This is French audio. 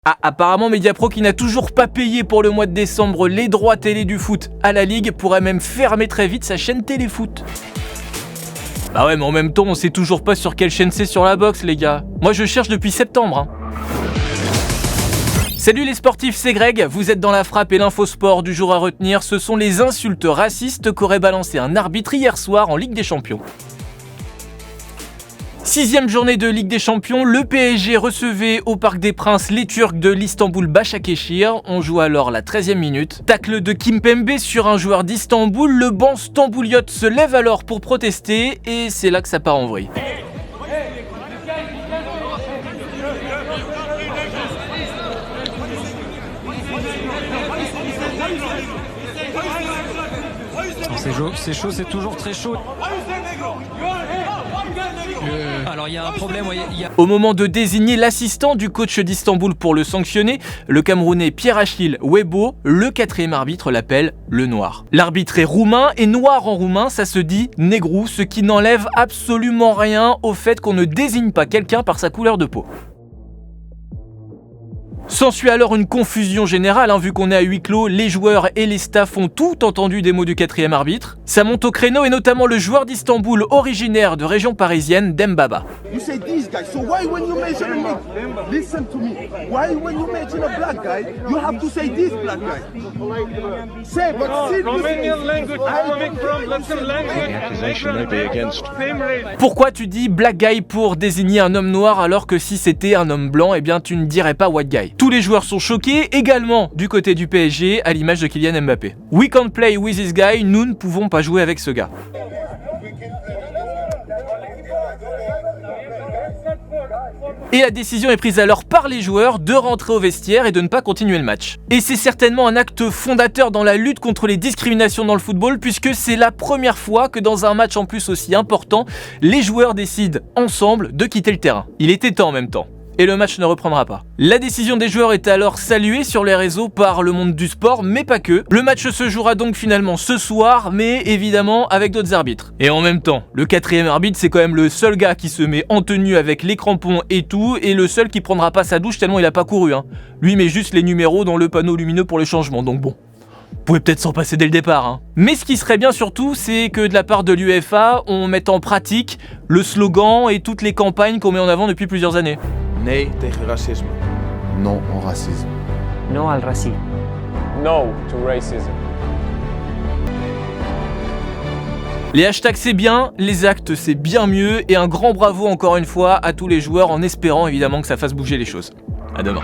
Ah, apparemment Mediapro qui n'a toujours pas payé pour le mois de décembre les droits télé du foot à la Ligue pourrait même fermer très vite sa chaîne Téléfoot. Bah ouais, mais en même temps on sait toujours pas sur quelle chaîne c'est sur la box les gars. Moi je cherche depuis septembre. Salut les sportifs, c'est Greg, vous êtes dans la frappe et l'infosport du jour à retenir, ce sont les insultes racistes qu'aurait balancé un arbitre hier soir en Ligue des Champions. 6e journée de Ligue des Champions, le PSG recevait au Parc des Princes les Turcs de l'Istanbul Başakşehir. On joue alors la 13e minute. Tacle de Kimpembe sur un joueur d'Istanbul, le banc stambouliote se lève alors pour protester et c'est là que ça part en vrille. C'est chaud, c'est toujours très chaud. Alors il y a un problème, Au moment de désigner l'assistant du coach d'Istanbul pour le sanctionner, le Camerounais Pierre-Achille Webo, le 4e arbitre, l'appelle le noir. L'arbitre est roumain et noir en roumain, ça se dit négrou, ce qui n'enlève absolument rien au fait qu'on ne désigne pas quelqu'un par sa couleur de peau. S'ensuit alors une confusion générale, vu qu'on est à huis clos, les joueurs et les staffs ont tout entendu des mots du 4e arbitre. Ça monte au créneau et notamment le joueur d'Istanbul originaire de région parisienne, Dembaba. You say these guys, so why when you mention a nigga, listen to me, why when you mention a black guy, you have to say this black guy? Say, but Romanian language, coming from Latin language, Pourquoi tu dis black guy pour désigner un homme noir alors que si c'était un homme blanc, eh bien tu ne dirais pas white guy? Tous les joueurs sont choqués, également du côté du PSG, à l'image de Kylian Mbappé. We can't play with this guy, nous ne pouvons pas jouer avec ce gars. Et la décision est prise alors par les joueurs de rentrer au vestiaire et de ne pas continuer le match. Et c'est certainement un acte fondateur dans la lutte contre les discriminations dans le football puisque c'est la première fois que dans un match en plus aussi important, les joueurs décident ensemble de quitter le terrain. Il était temps en même temps. Et le match ne reprendra pas. La décision des joueurs est alors saluée sur les réseaux par le monde du sport, mais pas que. Le match se jouera donc finalement ce soir, mais évidemment avec d'autres arbitres. Et en même temps, le 4e arbitre, c'est quand même le seul gars qui se met en tenue avec les crampons et tout, et le seul qui prendra pas sa douche tellement il a pas couru. Lui met juste les numéros dans le panneau lumineux pour les changements, donc bon. Vous pouvez peut-être s'en passer dès le départ. Mais ce qui serait bien surtout, c'est que de la part de l'UEFA, on mette en pratique le slogan et toutes les campagnes qu'on met en avant depuis plusieurs années. Nee tegen racisme. non au racisme. No al racisme. no to racism. Les hashtags c'est bien, les actes c'est bien mieux et un grand bravo encore une fois à tous les joueurs en espérant évidemment que ça fasse bouger les choses. À demain.